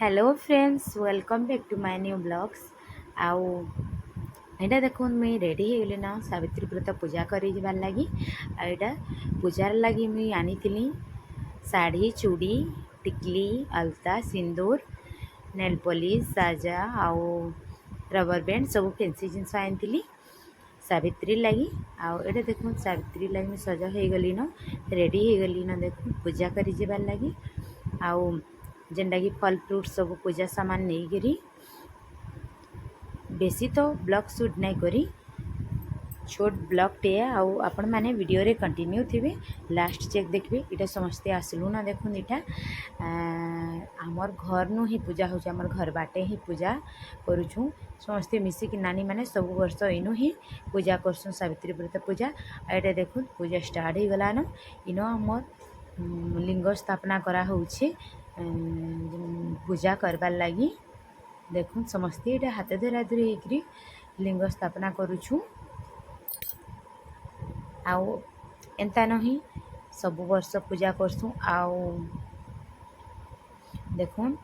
Hello friends welcome back to my new blogs आउ एटा देखुन मुई रेडी हो गली ना सावित्री व्रत पूजा करी जबार लगी आइटा पूजार लगी मुई आनी साड़ी चूड़ी टिकली अलता सिंदूर नेल पॉलिश साजा आउ रबर बैंड सब फैंसी जिनस आनी सावित्री लगी आउ एटा देखुन सावित्री लगी मुई सजा हो गली न रेडी हो गली न देखुन पूजा करी जबार लगी आउ जेनटा कि फल फ्रूट सब पूजा सामान नहीं करी बेसी तो ब्लॉग शूट नहीं करी छोट ब्लॉग टे आउ आपण माने वीडियो रे कंटिन्यू थिबे लास्ट चेक देखबे इटा समस्ते आसलु ना देखुन इटा आमर घर नु ही पूजा हो आमर घर बाटे ही पूजा करूछु समस्ते मिसी कि नानी माने सब वर्ष इनु ही पूजा करसु सावित्री व्रत पूजा एटा देखुन पूजा स्टार्ट हो गला न इनो आमर लिंग स्थापना करा होउछे पूजा करबार लगी देखुन समस्ते ये हाथ धरा धरी होकरी लिंग स्थापना करुछु आउ एंता नहीं सब वर्ष पूजा करसु आउ देखुन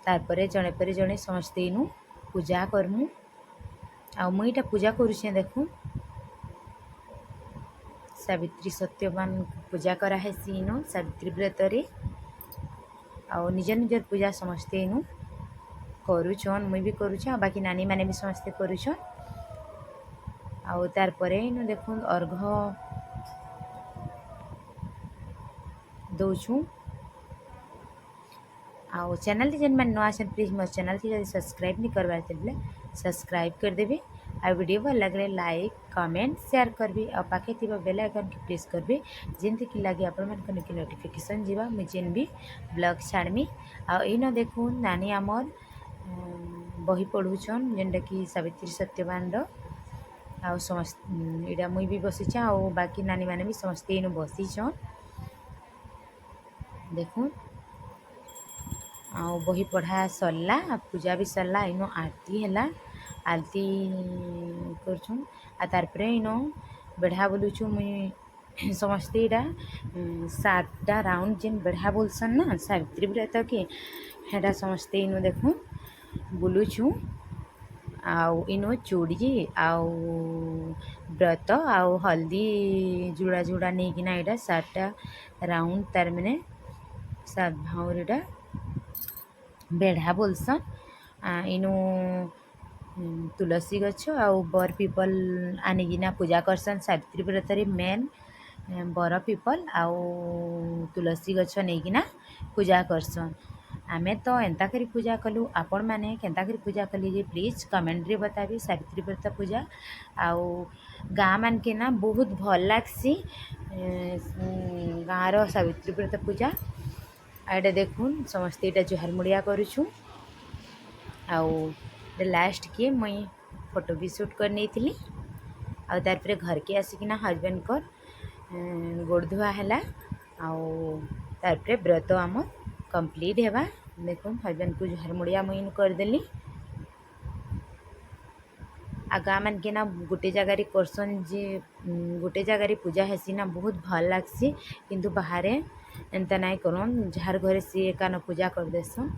तारपरे जड़े पर जड़े समस्ते इनु पूजा करमु आउ मुईटा पूजा करुछे देखुन सावित्री सत्यवान पूजा करा है सीनो सावित्री व्रत रे आउ निज निजर पूजा समस्ते इनु करुछन मुई भी करुछ बाकी नानी माने भी समस्ते करुछन आउ तार परे इनु देखुन अर्घ दौछु आउ चैनल जेन मन नुआ छन प्लीज मोर चैनल की जल्दी सब्सक्राइब नहीं करवार थे सब्सक्राइब कर देबे आ वीडियो भल लगे लाइक कमेंट शेयर करबे आ पाखे थिबा बेल आइकन के प्रेस करबे जेंति कि लागे आपण मन के नोटिफिकेशन जीवा मुझे जेन भी ब्लॉग छाड़मी आ इनो देखुन नानी आमर बही पढ़ुछन जेनटा कि सावित्री सत्यवान आउ समस्त इटा मुई भी बसीछे आउ बाकी नानी माने भी समस्ते इनु बसीछन देखुन आउ बही पढ़ा सरला पूजा भी सरला इनो आरती हैला आरती करछुं आ तारपरे इनो बेढ़ा बोलुछु मुई समस्ते इटा 7टा राउंड जेन बेढ़ा बोलसन ना सावित्री व्रत के हेटा समस्ते इनो देखुं बुलुछु आउ इनो चूड़ी आउ व्रत आउ हल्दी जुड़ा जुड़ा नहीं कि ना इटा 7टा राउंड तार मैंने 7 भावर इटा बेढ़ा बोलसन इनु तुलसी गछ आउ बर पीपल आनिकिना पूजा करसन सावित्री व्रत रे मेन बर पीपल आउ तुलसी गछ नहींकिना पूजा करसन आमे तो एंता करी पूजा कलु आपण माने केंता करी पूजा कली जे प्लीज कमेंट रे बताबे सावित्री व्रत पूजा आउ गाँ मान के ना बहुत भल लागसी गाँव रो सावित्री व्रत पूजा आइटा देखुन समस्ते इटा जुहार मुड़िया करुछु आउ लास्ट के मुई फोटो भी शूट कर नहीं थी आउ तार पर घर के आसिकिना हजबैंड कर गोड़ धुआ है आउ तार पर व्रत आम कंप्लीट हेबा देखुन हजबैंड को जुहार मुड़िया मुई करदेली आ गाँ मान के ना गोटे जगार करसन जे गोटे जगार पूजा हेसी ना बहुत भल लागसी किंतु बाहर एंता नाई करन जार घरे सी एका न पूजा कर देसन।